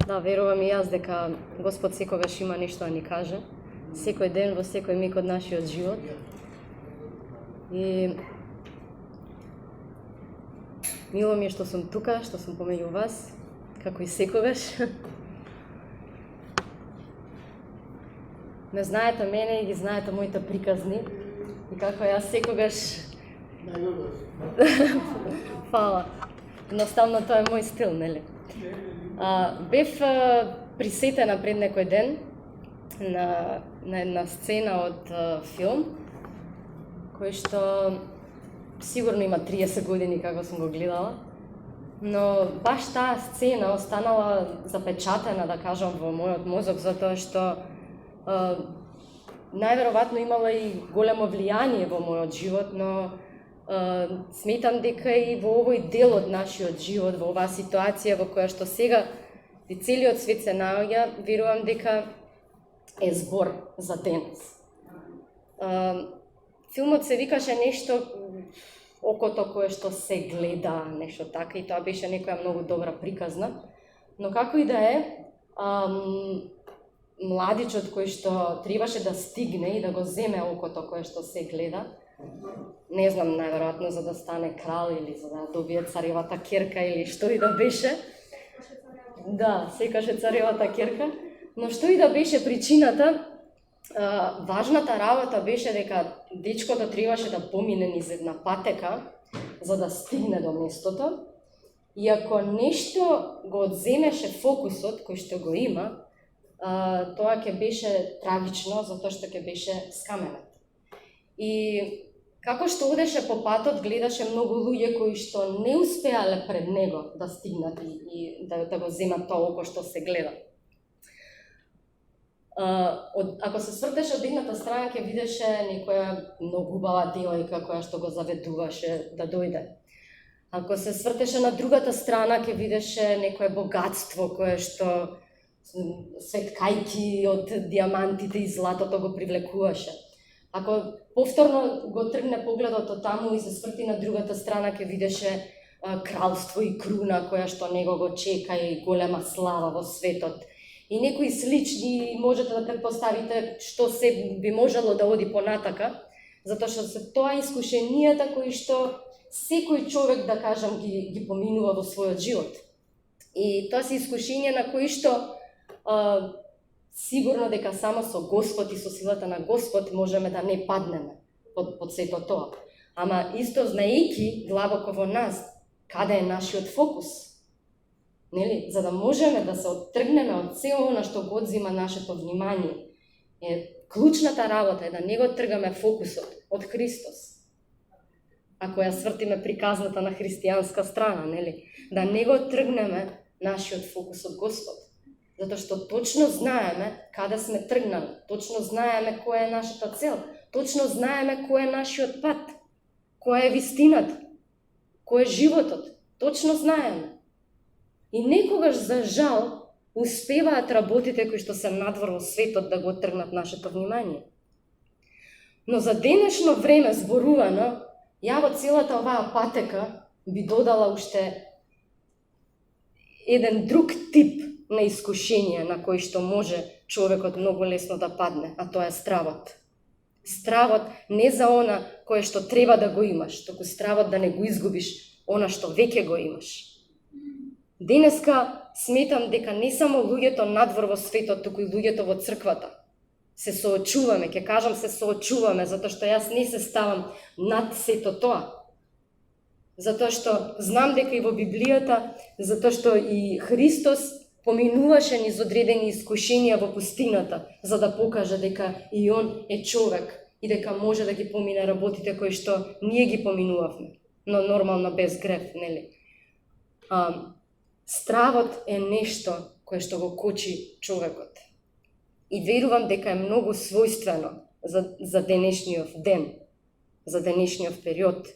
Да, верувам и јас дека Господ секогаш има нешто да ни каже, секој ден во секој миг од нашиот живот. И мило ми е што сум тука, што сум помеѓу вас, како и секогаш. Ме знаете мене и ги знаете моите приказни. И како јас секогаш... Фала. Едноставно тоа е мој стил, нели? Бев присетена пред некој ден на една сцена од филм, кој што сигурно има 30 години како сум го гледала, но баш таа сцена останала запечатена, да кажам, во мојот мозок, затоа што најверојатно имала и големо влијание во мојот живот, но сметам дека и во овој дел од нашиот живот, во оваа ситуација во која што сега и целиот свет се наоѓа, верувам дека е збор за денес. Филмот се викаше нешто окото кое што се гледа, нешто така, и тоа беше некоја многу добра приказна, но како и да е, младичот кој што требаше да стигне и да го земе окото кое што се гледа, не знам, најверојатно за да стане крал или за да добие царевата керка или што и да беше. Да, секаше царевата керка, но што и да беше причината, важната работа беше дека дечкото требаше да помине низ една патека за да стигне до местото, и ако нешто го одземеше фокусот кој што го има, тоа ќе беше трагично, затоа што ќе беше скаменат. И како што одеше по патот, гледаше многу луѓе кои што не успеале пред него да стигнат и да го земат тоа око што се гледа. Ако се свртеше од едната страна, ќе видеше некоја многу убава девојка која што го заведуваше да дојде. Ако се свртеше на другата страна, ќе видеше некое богатство кое што светкајки од диамантите и златото го привлекуваше. Ако повторно го тргне погледот од таму и се сврти на другата страна, ќе видеше кралство и круна која што него го чека и голема слава во светот. И некои слични можете да претпоставите што се би можело да оди понатака, затоа што се тоа искушенијата кои што секој човек, да кажам, ги поминува во својот живот. И тоа се искушенија на кои што сигурно дека само со Господ и со силата на Господ можеме да не паднеме под сето тоа. Ама исто знаејќи длабоко во нас каде е нашиот фокус, нели, за да можеме да се оттргнеме од се она што го одзема нашето внимание, клучната работа е да не го тргаме фокусот од Христос. Ако ја свртиме приказната на христијанска страна, нели, да не го тргнеме нашиот фокус од Господ. Затоа што точно знаеме каде сме тргнали, точно знаеме која е нашата цел, точно знаеме кој е нашиот пат, која е вистината, кој е животот, точно знаеме. И некогаш, за жал, успеваат работите кои што се надвор во светот да го тргнат нашето внимание. Но за денешно време зборувано, ја во целата оваа патека би додала уште еден друг тип на искушение на кој што може човекот многу лесно да падне, а тоа е стравот. Стравот не за она кое што треба да го имаш, туку стравот да не го изгубиш она што веќе го имаш. Денеска сметам дека не само луѓето надвор во светот, туку и луѓето во црквата се соочуваме, ќе кажам се соочуваме, затоа што јас не се ставам над сето тоа. Затоа што знам дека и во Библијата, затоа што и Христос поминуваше низ одредени искушенија во пустината, за да покаже дека и он е човек и дека може да ги помине работите кои што ние ги поминувавме, но нормално без грев, нели? Стравот е нешто кое што го кочи човекот. И верувам дека е многу својствено за денешниот ден, за денешниот период,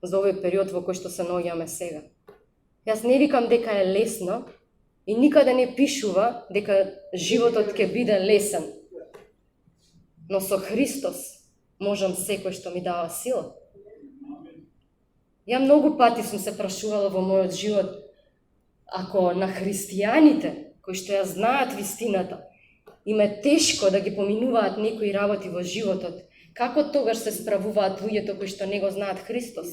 за овој период во кој што се наоѓаме сега. Јас не викам дека е лесно и никаде не пишува дека животот ќе биде лесен. Но со Христос можам секој што ми дава сила. Ја многу пати сум се прашувала во мојот живот ако на христијаните, кои што ја знаат вистината, им е тешко да ги поминуваат некои работи во животот, како тогаш се справуваат луѓето кои што не го знаат Христос?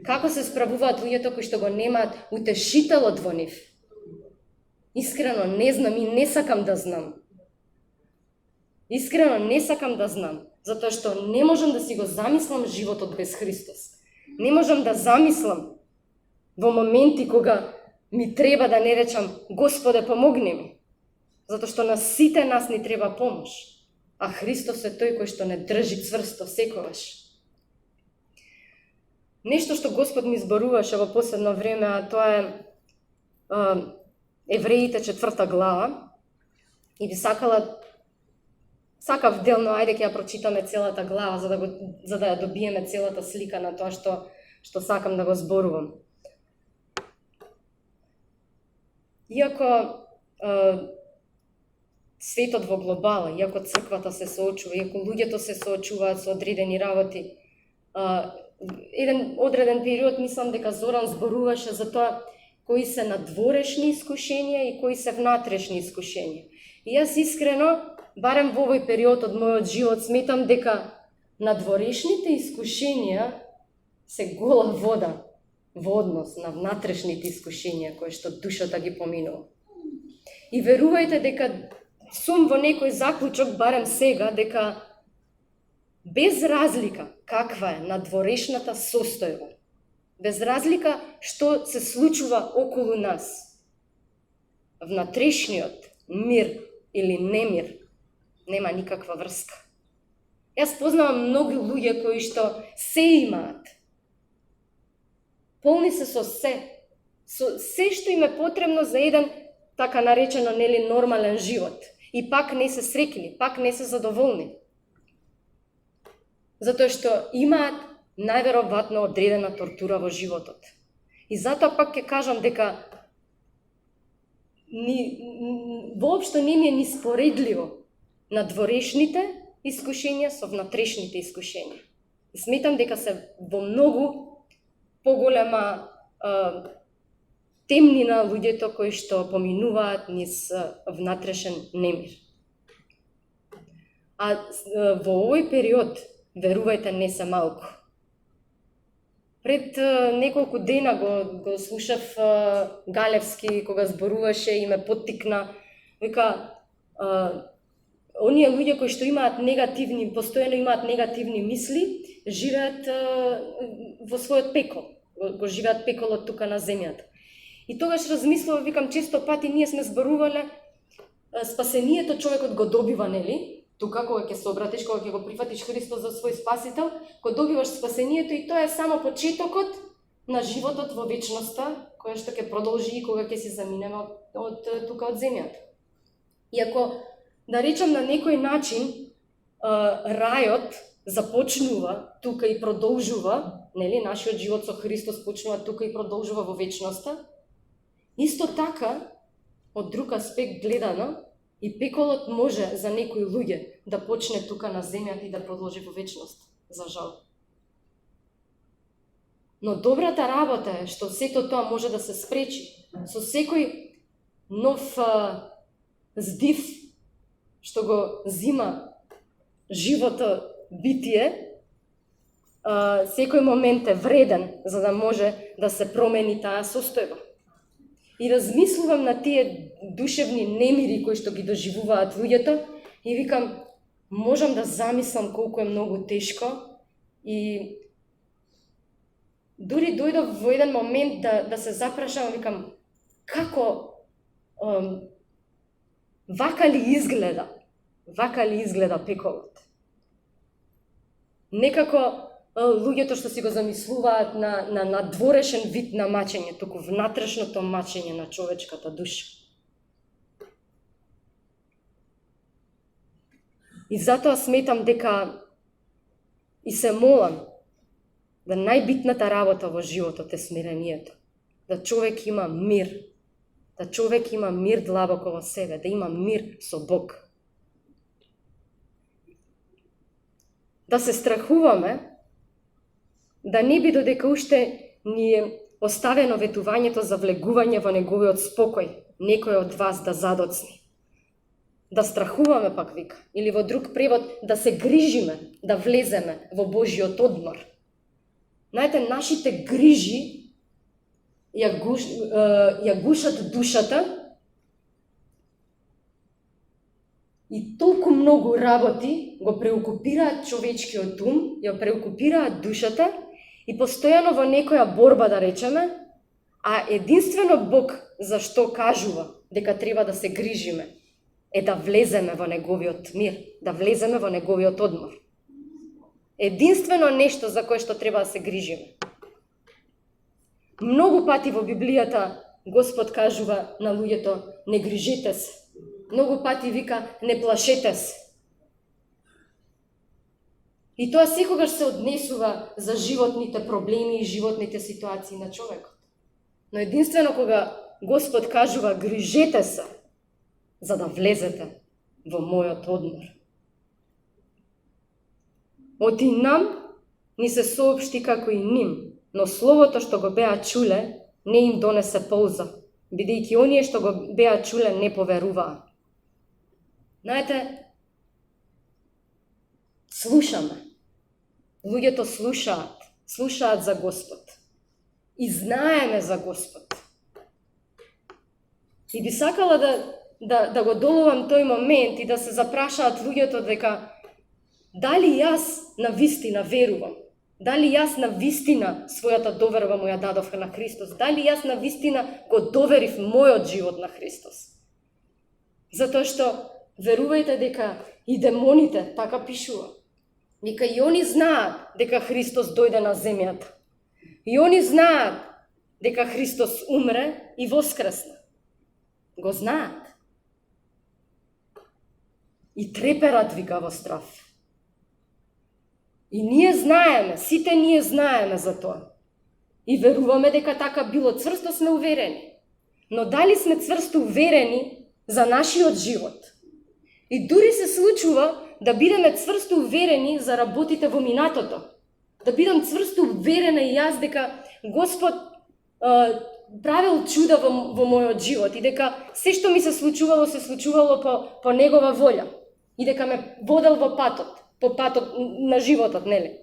Како се справуваат луѓето кои што го немаат утешителот во нив? Искрено не знам и не сакам да знам. Искрено не сакам да знам, затоа што не можам да си го замислам животот без Христос. Не можам да замислам во моменти кога ми треба да не речам Господе помогни ми, затоа што на сите нас ни треба помош, а Христос е тој кој што не држи цврсто секогаш. Нешто што Господ ми зборуваше во последно време, а тоа е Евреите 4 глава, и би сакав делно, ајде ќе ја прочитаме целата глава, за да ја добиеме целата слика на тоа што сакам да го зборувам. Иако светот во глобала, иако црквата се соочува, иако луѓето се соочуваат со одредени работи, еден одреден период мислам дека Зоран зборуваше за тоа кои се надворешни искушенија и кои се внатрешни искушенија. И јас искрено, барем во овој период од мојот живот, сметам дека надворешните искушенија се гола вода во однос на внатрешните искушенија кои што душата ги поминува. И верувајте дека сум во некој заклучок, барем сега, дека без разлика каква е надворешната состојба, без разлика што се случува околу нас, внатрешниот мир или немир нема никаква врска. Јас познавам многу луѓе кои што се имаат, полни се со се што им е потребно за еден така наречено нормален живот, и пак не се среќни, пак не се задоволни. Затоа што имаат најверојатно одредена тортура во животот. И затоа пак ќе кажам дека воопшто не ми е ни споредливо надворешните искушенија со внатрешните искушенија. И сметам дека се во многу поголема темнина луѓето кои што поминуваат низ внатрешен немир. А во овој период, верувајте, не се малку. Пред неколку дена го слушав Галевски кога зборуваше и ме поттикна, вика, оние луѓе кои што имаат негативни, постојано имаат негативни мисли, живеат во својот пекол, го живеат пеколот тука на земјата. И тогаш размислував, викам, често пати ние сме зборувале, спасението човекот го добива, нели? Тука кога ќе се обратиш, кога ќе го прифатиш Христос за свој спасител, го добиваш спасението и тоа е само почетокот на животот во вечноста, која што ќе продолжи и кога ќе се заминеме од тука од земјата. И ако, да речам на некој начин, рајот започнува тука и продолжува, нели, нашиот живот со Христос почнува тука и продолжува во вечноста, исто така, од друг аспект гледано, и пеколот може за некои луѓе да почне тука на земјата и да продолжи во вечност, за жал. Но добрата работа е што сето тоа може да се спречи со секој нов здив што го зима живото битие, секој момент е вреден за да може да се промени таа состојба. И размислувам на тие душевни немири кои што ги доживуваат луѓето и викам, можам да замислам колку е многу тешко и дури дојдов во еден момент да се запрашам, викам, како вака ли изгледа пеколот? Некако луѓето што си го замислуваат на надворешен вид на мачење, туку внатрешното мачење на човечката душа. И затоа сметам дека и се молам да најбитната работа во животот е смирението. Да човек има мир. Да човек има мир длабоко во себе, да има мир со Бог. Да се страхуваме, да не би додека уште ни оставено ветувањето за влегување во неговиот спокој, некој од вас да задоцни. Да страхуваме пак вика, или во друг превод да се грижиме, да влеземе во Божиот одмор. Знаете, нашите грижи ја гушат душата и толку многу работи го преокупираат човечкиот ум, ја преокупираат душата и постојано во некоја борба, да речеме, а единствено Бог зашто кажува дека треба да се грижиме е да влеземе во неговиот мир, да влеземе во неговиот одмор. Единствено нешто за кое што треба да се грижиме. Многу пати во Библијата Господ кажува на луѓето не грижете се. Многу пати вика не плашете се. И тоа секогаш се однесува за животните проблеми и животните ситуации на човекот. Но единствено кога Господ кажува грижете се, за да влезете во мојот одмор. Оти нам ни се соопшти како и ним, но словото што го беа чуле не им донесе полза, бидејќи оние што го беа чуле не поверуваа. Знаете, слушаме. Луѓето слушаат за Господ. И знаеме за Господ. И би сакала да го доловам тој момент и да се запрашаат луѓето дека дали јас на вистина верувам, дали јас на вистина својата доверба му ја дадов на Христос, дали јас на вистина го доверив мојот живот на Христос. Затоа што верувајте дека и демоните, така пишува, дека и они знаат дека Христос дојде на земјата. И они знаат дека Христос умре и воскресна. Го знаат. И треперат вика во страв. И ние знаеме, сите ние знаеме за тоа. И веруваме дека така било, цврсто сме уверени. Но дали сме цврсто уверени за нашиот живот? И дури се случува да бидеме цврсто уверени за работите во минатото. Да бидам цврсто уверена и јас дека Господ правил чуда во мојот живот и дека се што ми се случувало по Негова волја. И дека ме водел во патот, по патот на животот, нели?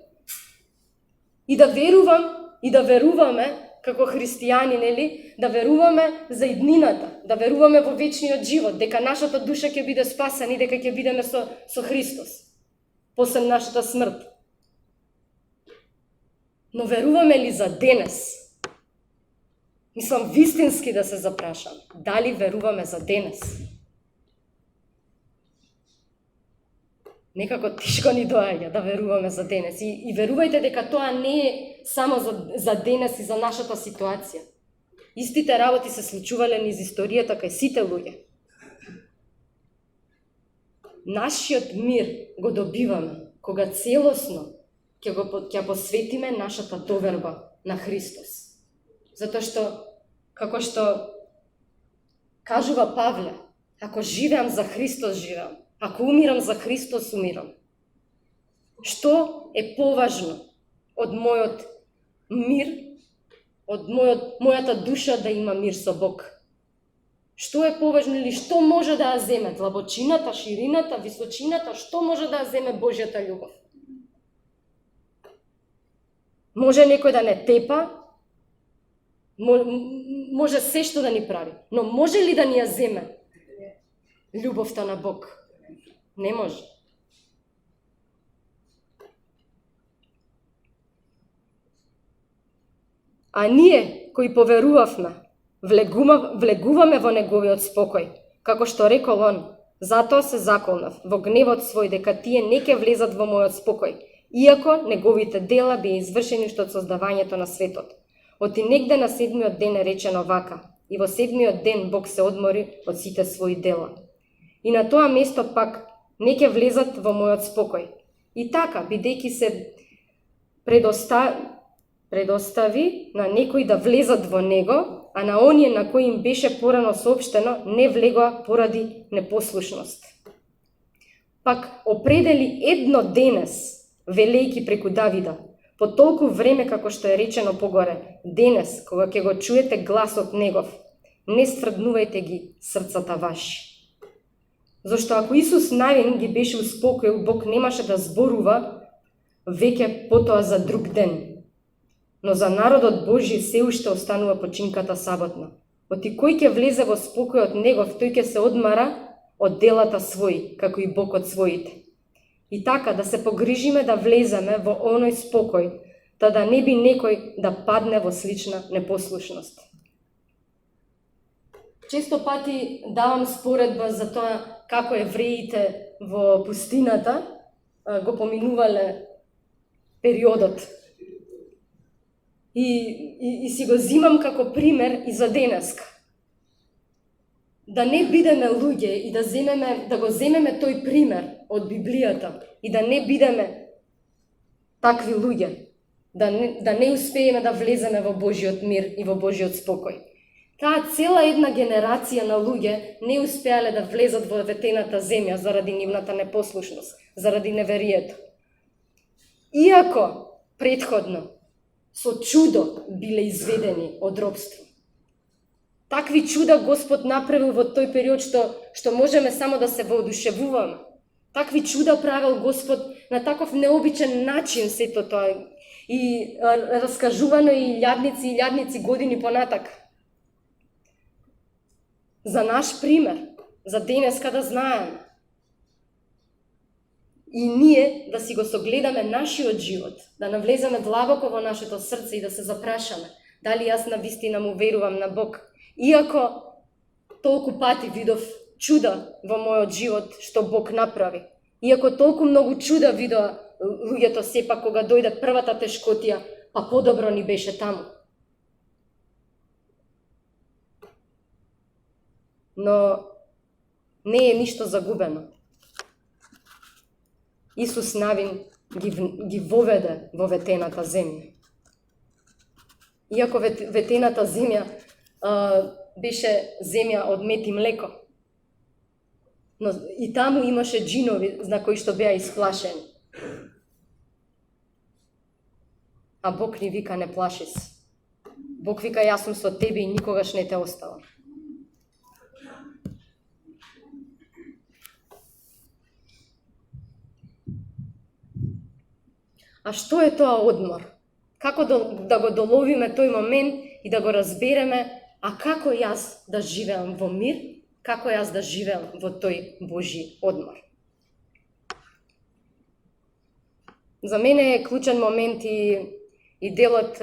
И да верувам, и да веруваме, како христијани, нели, да веруваме за иднината, да веруваме во вечниот живот, дека нашата душа ќе биде спасена и дека ќе бидеме со Христос, после нашата смрт. Но веруваме ли за денес? Мислам, вистински да се запрашам, дали веруваме за денес? Некако тешко ни доаѓа да веруваме за денес. И верувајте дека тоа не е само за денес и за нашата ситуација. Истите работи се случувале низ историјата кај сите луѓе. Нашиот мир го добиваме кога целосно ќе посветиме нашата доверба на Христос. Затоа што, како што кажува Павле, ако живеам за Христос живеам, ако умирам за Христос умирам. Што е поважно од мојот мир, од мојата душа да има мир со Бог? Што е поважно или што може да ја земе? Длабочината, ширината, височината, што може да ја земе Божјата љубов? Може некој да не тепа, може се што да ни прави, но може ли да ни ја земе љубовта на Бог? Не може. А ние, кои поверувавме, влегуваме во неговиот спокој, како што рекол он, затоа се заколнав во гневот свој дека тие не ќе влезат во мојот спокој, иако неговите дела беа извршени уште од создавањето на светот. Оти негде на 7-миот ден е речено вака, и во 7-миот ден Бог се одмори од сите своји дела. И на тоа место пак не ќе влезат во мојот спокој. И така, бидејќи се предостави на некои да влезат во него, а на оние на кои им беше порано соопштено, не влегоа поради непослушност. Пак определи едно денес, велејќи преку Давида, по толку време како што е речено погоре, денес, кога ќе го чуете гласот негов, не стврднувајте ги срцата ваши. Зашто ако Исус Навин ги беше успокоил, Бог немаше да зборува веќе потоа за друг ден. Но за народот Божи се уште останува починката саботна. Оти кој ќе влезе во спокојот негов, тој ќе се одмара од делата своји, како и Бог од своите. И така да се погрижиме да влеземе во оној спокој, да не би некој да падне во слична непослушност. Често пати давам споредба за тоа како евреите во пустината го поминувале периодот. И си го зимам како пример и за денеска. Да не бидеме луѓе и да го земеме тој пример од Библијата и да не бидеме такви луѓе, да не успееме да влеземе во Божиот мир и во Божиот спокој. Таа цела една генерација на луѓе не успеале да влезат во ветената земја заради нивната непослушност, заради неверието. Иако претходно со чудо биле изведени од робство. Такви чуда Господ направил во тој период што можеме само да се воодушевуваме. Такви чуда правил Господ на таков необичен начин сето тоа и раскажувано и илјадници години понатак. За наш пример, за денеска да знаеме. И ние да си го согледаме нашиот живот, да навлеземе длабоко во нашето срце и да се запрашаме дали јас навистина му верувам на Бог. Иако толку пати видов чуда во мојот живот што Бог направи. Иако толку многу чуда видоа луѓето сепак кога дојде првата тешкотија, па подобро ни беше таму. Но не е ништо загубено. Исус Навин ги воведе во ветената земја. Иако ветената земја беше земја од мед и млеко, но и таму имаше джинови на кои што беа исплашени. А Бог ни вика не плаши се. Бог вика јас сум со тебе и никогаш не те оставам. А што е тоа одмор? Како да го доловиме тој момент и да го разбереме, а како јас да живеам во мир, како јас да живеам во тој Божи одмор? За мене е клучен момент и делот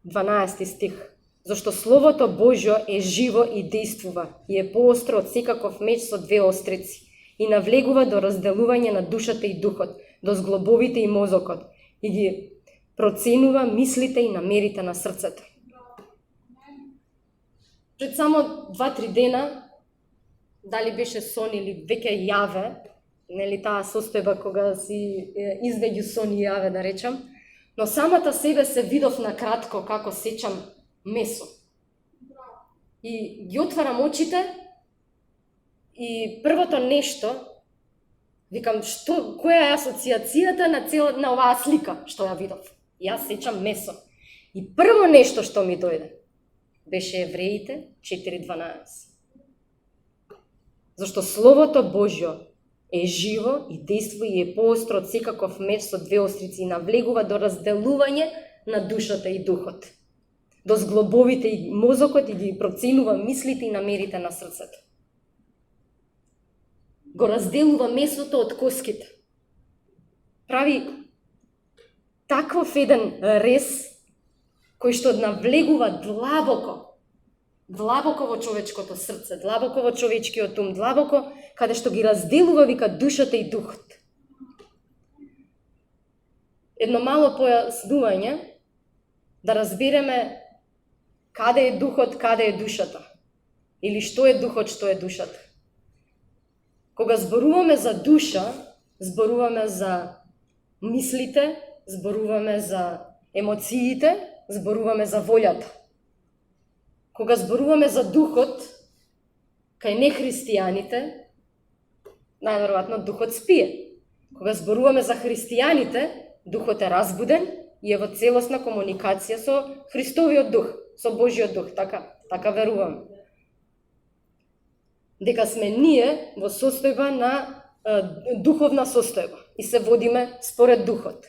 12 стих. Зашто Словото Божјо е живо и действува и е поостро од секаков меч со две острици и навлегува до разделување на душата и духот, до зглобовите и мозокот и ги проценува мислите и намерите на срцето. Пред само 2-3 дена, дали беше сон или веќе јаве, нели таа состојба кога си измеѓу сон и јаве да речам, но самата себе се видов на кратко како сечам месо. И ги отварам очите и првото нешто, викам, која е асоциацијата на оваа слика што ја видов? Јас сечам месо. И прво нешто што ми дојде беше Евреите 4:12. Зашто Словото Божјо е живо и действува и е поостро од секаков меч со две острици и навлегува до разделување на душата и духот, до зглобовите и мозокот и ги проценува мислите и намерите на срцето. Го разделува месото од коските. Прави таков еден рез кој што навлегува длабоко во човечкото срце, длабоко во човечкиот ум, длабоко каде што ги разделува, вика, душата и духот. Едно мало појаснување да разбереме каде е духот, каде е душата. Или што е духот, што е душата. Кога зборуваме за душа, зборуваме за мислите, зборуваме за емоциите, зборуваме за волјата. Кога зборуваме за духот, кај нехристијаните, најверојатно духот спие. Кога зборуваме за христијаните, духот е разбуден и е во целосна комуникација со Христовиот дух, со Божиот дух, така веруваме. Дека сме ние во состојба на духовна состојба и се водиме според духот.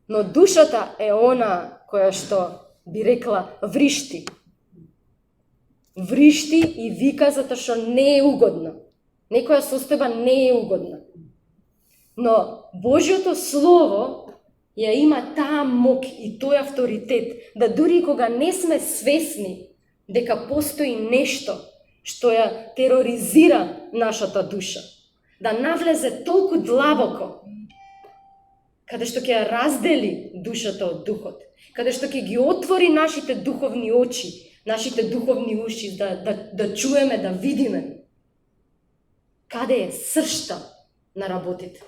Но душата е она која што би рекла вришти. Вришти и вика затоа што не е угодна. Некоја состојба не е угодна. Но Божјото Слово ја има таа мок и тој авторитет, да дури кога не сме свесни дека постои нешто што ја тероризира нашата душа, да навлезе толку длабоко, каде што ќе ја раздели душата од духот, каде што ќе ги отвори нашите духовни очи, нашите духовни уши, да чуеме, да видиме каде е сршта на работите.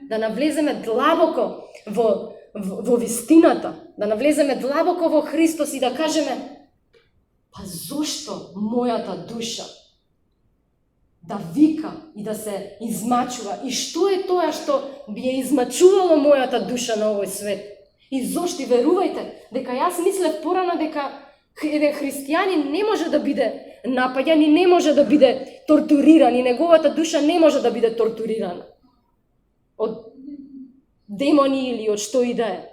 Да навлеземе длабоко во вистината, да навлеземе длабоко во Христос и да кажеме: па зошто мојата душа да вика и да се измачува? И што е тоа што би ја измачувало мојата душа на овој свет? И зошто, верувајте, дека јас мислев порано дека христијанин не може да биде напаѓан и не може да биде тортуриран и неговата душа не може да биде тортурирана од демони или од што и да е.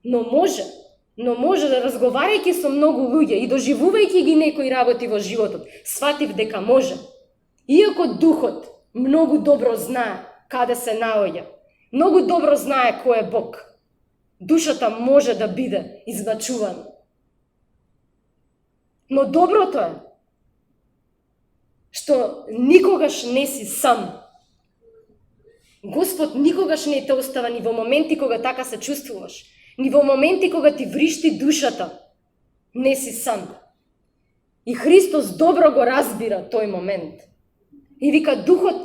Но може да, разговарајќи со многу луѓе и доживувајќи ги некои работи во животот, сватив дека може. Иако духот многу добро знае каде се наоѓа, многу добро знае кој е Бог, душата може да биде измачувана. Но доброто е што никогаш не си сам. Господ никогаш не те остава ни во моменти кога така се чувствуваш, ни во моменти кога ти вришти душата. Не си сам. И Христос добро го разбира тој момент. И вика духот,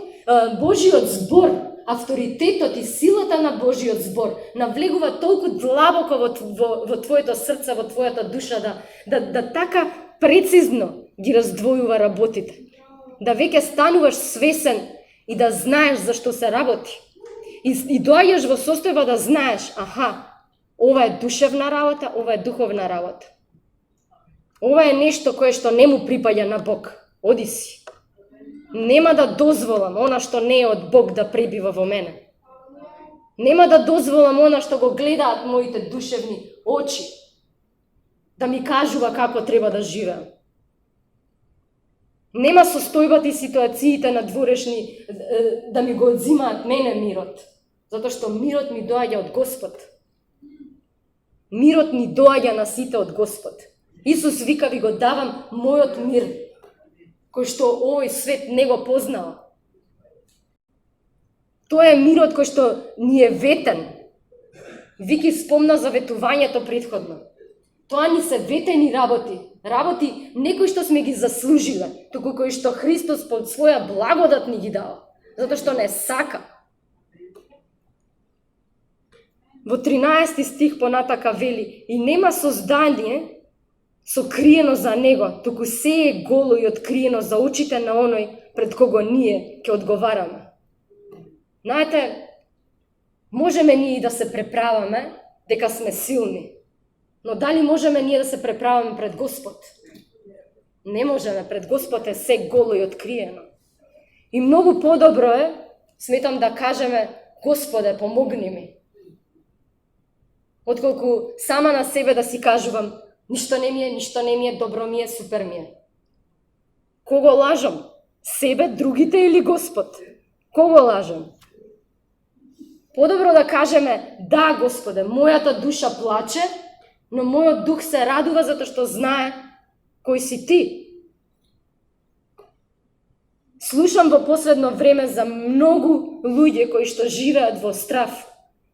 Божиот збор, авторитетот и силата на Божиот збор навлегува толку длабоко во твоето срце, во твојата душа, да така прецизно ги раздвојува работите. Да веќе стануваш свесен и да знаеш зашто се работи. И доаѓаш во состојба да знаеш, ова е душевна работа, ова е духовна работа. Ова е нешто кое што не му припаѓа на Бог. Оди си. Нема да дозволам она што не е од Бог да пребива во мене. Нема да дозволам она што го гледаат моите душевни очи да ми кажува како треба да живеам. Нема состојбата и ситуациите надворешни да ми го одзимаат мене мирот, затоа што мирот ми доаѓа од Господ. Мирот ни доаѓа на сите од Господ. Исус вика: ви го давам мојот мир, кој што овој свет не го познава. Тоа е мирот кој што ни е ветен. Вики спомна за ветувањето претходно. Тоа ни се ветени работи некои што сме ги заслужиле, туку кои што Христос под своја благодат ни ги дава, затоа што не сака. Во 13 стих понатака вели: и нема создание сокриено за него, туку се е голо и откриено за очите на оној пред кого ние ќе одговараме. Знаете, можеме ние да се преправаме дека сме силни, но дали можеме ние да се преправаме пред Господ? Не можеме, пред Господ е се голо и откриено. И многу подобро е, сметам да кажеме: Господе, помогни ми. Отколку сама на себе да си кажувам: ништо не ми е, добро ми е, супер ми е. Кого лажам? Себе, другите или Господ? Кого лажам? Подобро да кажеме: да, Господе, мојата душа плаче, но мојот дух се радува затоа што знае кој си ти. Слушам во последно време за многу луѓе кои што живеат во страв.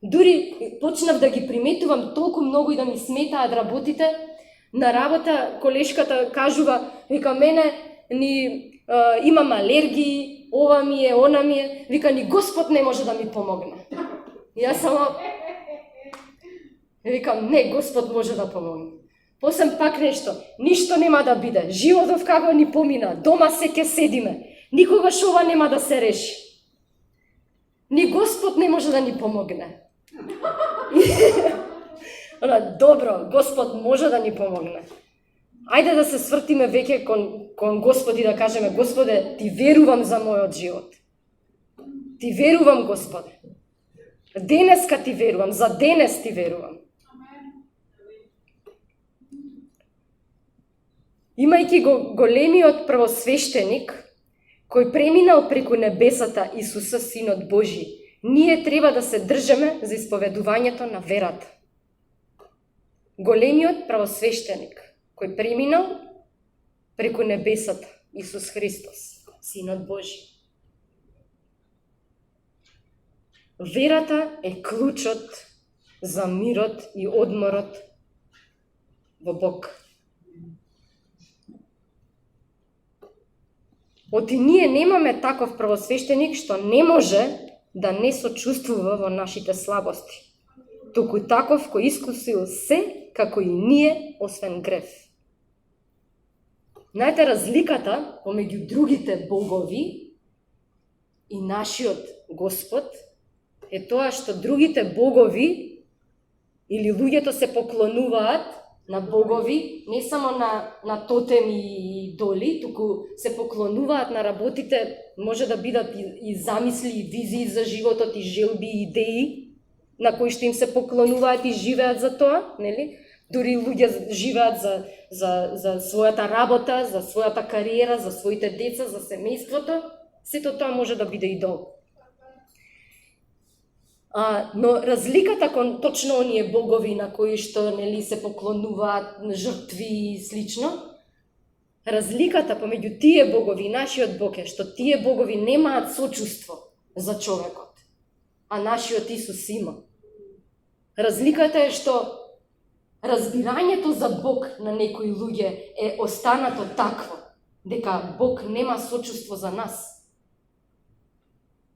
Дури почнав да ги приметувам толку многу и да ми сметаат работите. На работа колешката кажува, вика, мене имам алергии, ова ми е, она ми е, вика, ни Господ не може да ми помогне. И јас само викам: не, Господ може да помогне. После пак нешто: ништо нема да биде, животот како ни помина, дома се ќе седиме, никогаш ова нема да се реши. Ни Господ не може да ни помогне. Добро, Господ може да ни помогне. Ајде да се свртиме веќе кон Господ и да кажеме: Господе, ти верувам за мојот живот. Ти верувам, Господе. Денеска ти верувам, за денес ти верувам. Имајќи го големиот првосвештеник, кој преминал преку небесата, Исуса, Синот Божи, ние треба да се држеме за исповедувањето на верата. Големиот првосвештеник, кој преминал преку небесата, Исус Христос, Синот Божи. Верата е клучот за мирот и одморот во Бог. Оти ние немаме таков првосвештеник што не може да не сочувствува во нашите слабости, туку таков кој искусил се како и ние, освен грев. Знаете, разликата помеѓу другите богови и нашиот Господ е тоа што другите богови или луѓето се поклонуваат на богови, не само на тотеми и доли, туку се поклонуваат на работите, може да бидат и замисли, и визии за животот, и желби, и идеи, на кои што им се поклонуваат и живеат за тоа, нели? Дури луѓе живеат за својата работа, за својата кариера, за своите деца, за семејството, сето тоа може да биде идол. Но разликата кон точно оние богови на кои што нели се поклонуваат, жртви и слично, разликата помеѓу тие богови и нашиот Бог е што тие богови немаат сочувство за човекот, а нашиот Исус има. Разликата е што разбирањето за Бог на некои луѓе е останато такво, дека Бог нема сочувство за нас.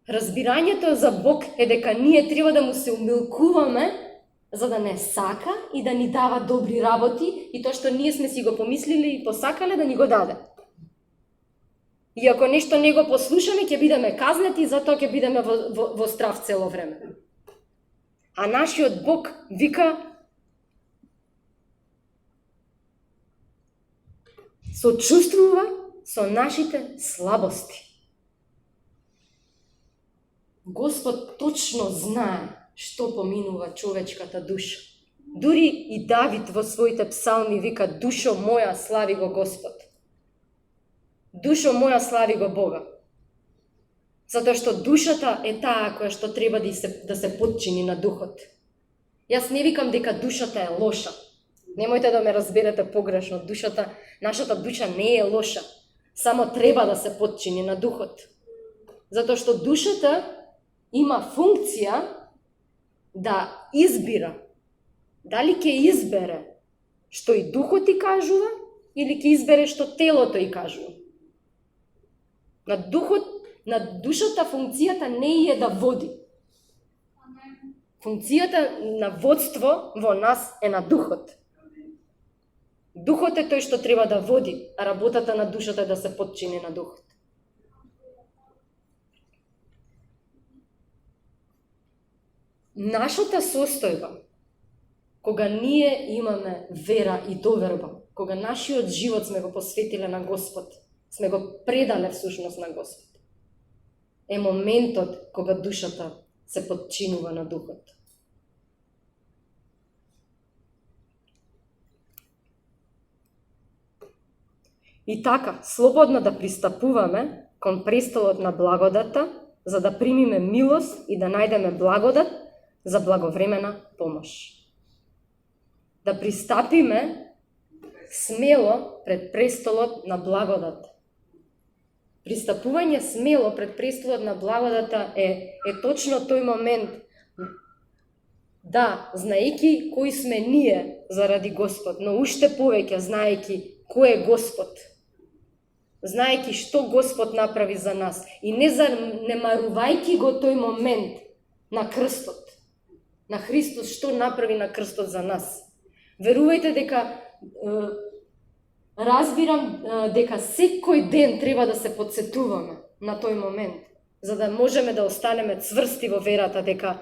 Разбирањето за Бог е дека ние треба да му се умилкуваме за да не сака и да ни дава добри работи и тоа што ние сме си го помислили и посакале да ни го даде. И ако нешто не го послушаме, ќе бидеме казнети и затоа ќе бидеме во страв цело време. А нашиот Бог вика: сочувствува со нашите слабости. Господ точно знае што поминува човечката душа. Дури и Давид во своите псалми вика: душо моја, слави го Господ. Душо моја, слави го Бога. Затоа што душата е таа која што треба да се подчини на духот. Јас не викам дека душата е лоша. Немојте да ме разберете погрешно. Нашата душа не е лоша. Само треба да се подчини на духот. Затоа што душата има функција да избира дали ќе избере што и духот ти кажува или ќе избере што телото и кажува. На душата функцијата не е да води. Функцијата на водство во нас е на духот. Духот е тој што треба да води, а работата на душата е да се подчини на духот. Нашата состојба, кога ние имаме вера и доверба, кога нашиот живот сме го посветиле на Господ, сме го предале всушност на Господ, е моментот кога душата се подчинува на духот. И така, слободно да пристапуваме кон престолот на благодата, за да примиме милост и да најдеме благодат за благовремена помош. Да пристапиме смело пред престолот на благодат. Пристапување смело пред престолот на благодата е точно тој момент, да, знаејќи кои сме ние заради Господ, но уште повеќе знаејќи кој е Господ, знаејќи што Господ направи за нас и не занемарувајќи го тој момент на крстот, на Христос што направи на крстот за нас. Верувајте дека разбирам дека секој ден треба да се подсетуваме на тој момент. за да можеме да останеме цврсти во верата дека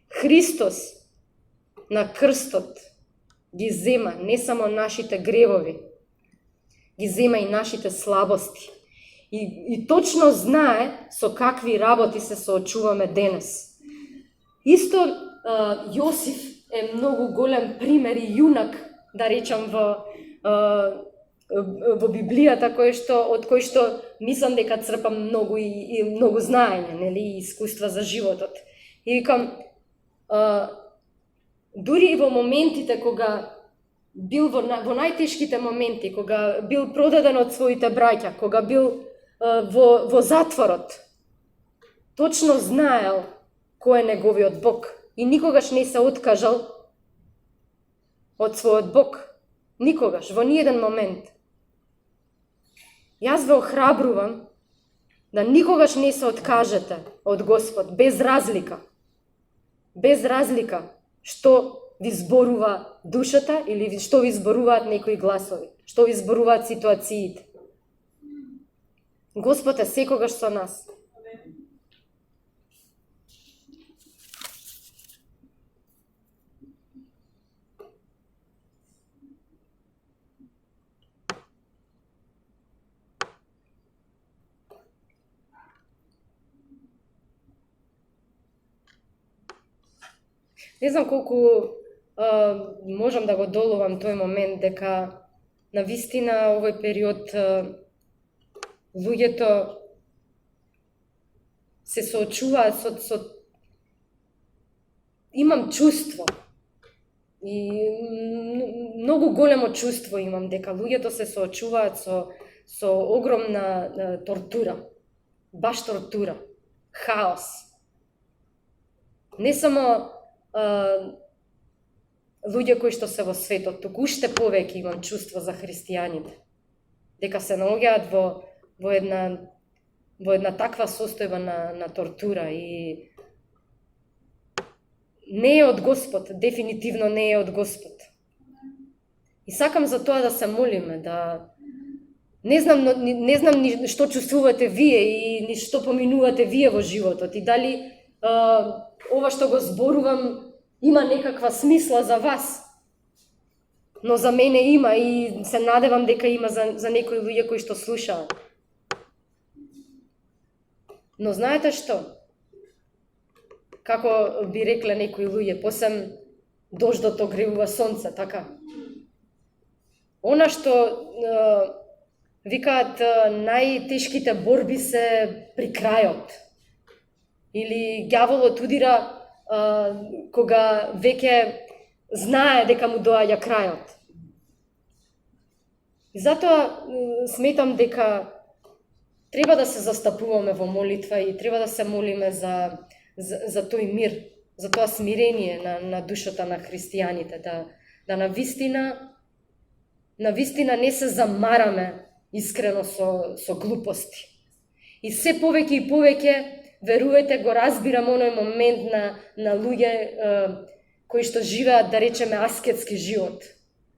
Христос на крстот ги зема не само нашите гревови, ги зема и нашите слабости. И точно знае со какви работи се соочуваме денес. Исто Јосиф е многу голем пример и јунак, да речам, во Библијата, од кој што мислам дека црпам многу и многу знаење, нели, и искуства за животот. И викам, дури и во моментите кога бил во најтешките моменти, кога бил продаден од своите браќа, кога бил во затворот, точно знаел кој е неговиот Бог и никогаш не се откажал од својот Бог. Никогаш, во ниеден момент. Јас ве охрабрувам да никогаш не се откажете од Господ, без разлика. Без разлика што ви зборува душата или што ви зборуваат некои гласови, што ви зборуваат ситуациите. Господ е секогаш со нас. Не знам колку можам да го доловам тој момент дека навистина овој период луѓето се соочуваат со имам чувство и многу големо чувство имам дека луѓето се соочуваат со огромна тортура, баш тортура, хаос. Не само луѓе кои што се во светот, туку уште повеќе имам чувство за христијаните. Дека се наоѓаат во една таква состојба на тортура и не е од Господ, дефинитивно не е од Господ. И сакам за тоа да се молиме, да не знам ни што чувствувате вие и ни што поминувате вие во животот и дали ова што го зборувам има некаква смисла за вас. Но за мене има и се надевам дека има за некои луѓе кои што слушаат. Но знаете што? Како би рекле некои луѓе, посем дождот огревува сонце, така? Она што викаат најтешките борби се при крајот. Или ѓаволот удира кога веќе знае дека му доаѓа крајот. И затоа сметам дека треба да се застапуваме во молитва и треба да се молиме за тој мир, за тоа смирение на душата на христијаните, да навистина не се замараме искрено со глупости. И се повеќе и повеќе, верувате, го разбирам оној момент на луѓе кои што живеат, да речеме, аскетски живот.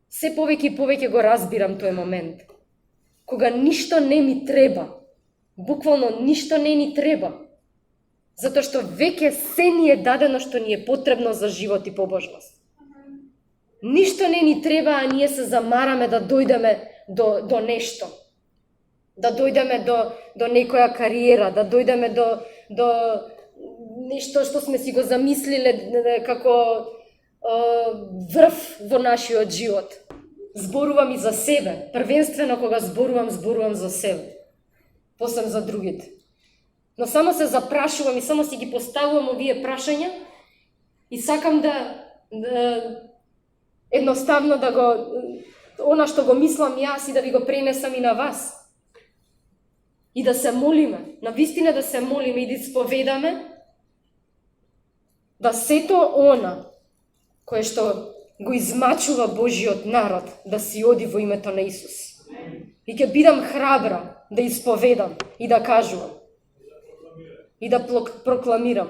Се повеќе и повеќе го разбирам тој момент. Кога ништо не ми треба, буквално ништо не ни треба, затоа што веќе се ни е дадено што ни е потребно за живот и побожност. Ништо не ни треба, а ние се замараме да дојдеме до нешто. Да дојдеме до некоја кариера, да дојдеме до нешто што сме си го замислиле како врв во нашиот живот. Зборувам и за себе. Првенствено кога зборувам за себе. После за другите. Но само се запрашувам и само си ги поставувам овие прашања и сакам да едноставно да го она што го мислам јас и да ви го пренесам и на вас. И да се молиме, навистина да се молиме и да исповедаме да сето она кое што го измачува Божиот народ да си оди во името на Исус. И ќе бидам храбра да исповедам и да кажувам и да прокламирам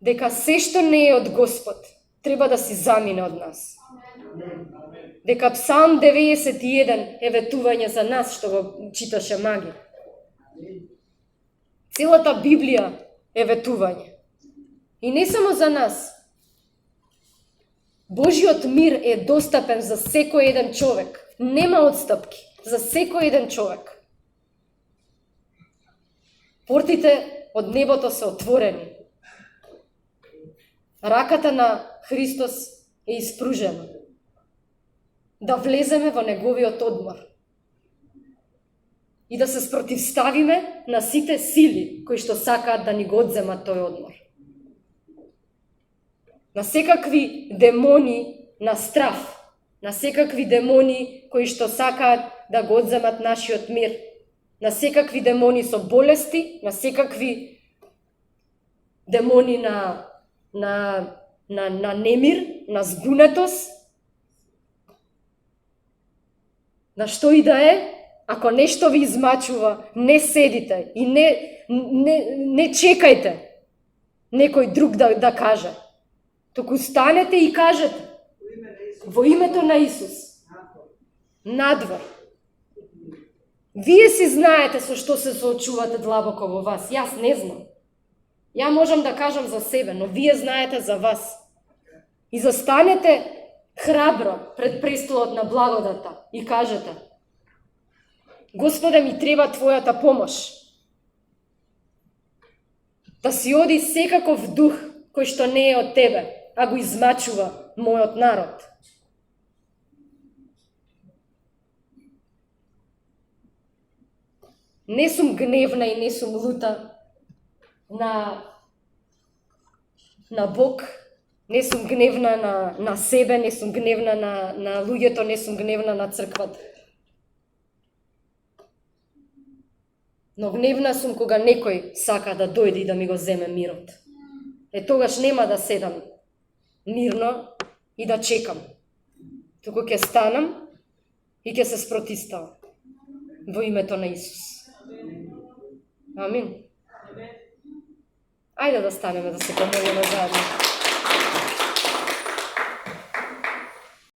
дека се што не е од Господ треба да си замине од нас. Дека Псалм 91 е ветување за нас, што го читаше Маги. Целата Библија е ветување. И не само за нас. Божиот мир е достапен за секој еден човек. Нема отстапки. За секој еден човек. Портите од небото се отворени. Раката на Христос е испружена. Да влеземе во неговиот одмор. И да се спротивставиме на сите сили кои што сакаат да ни го одземат тој одмор. На секакви демони на страф, на секакви демони кои што сакаат да го одземат нашиот мир, на секакви демони со болести, на секакви демони на немир, на збунетост, на што и да е, ако нешто ви измачува, не седите и не чекајте некој друг да каже. Току станете и кажете во името на Исус. Надвор. Вие си знаете со што се соочувате длабоко во вас. Јас не знам. Ја можам да кажам за себе, но вие знаете за вас. И застанете храбро пред престолот на благодата и кажете: Господе, ми треба Твојата помош. Да си оди секаков дух кој што не е од Тебе, а го измачува мојот народ. Не сум гневна и не сум лута на Бог, не сум гневна на себе, не сум гневна на луѓето, не сум гневна на црквата. Но гневна сум кога некој сака да дојде и да ми го земе мирот. Тогаш нема да седам мирно и да чекам. Туку ќе станам и ќе се спротивставам во името на Исус. Амин. Ајде да станеме да се помолиме заедно.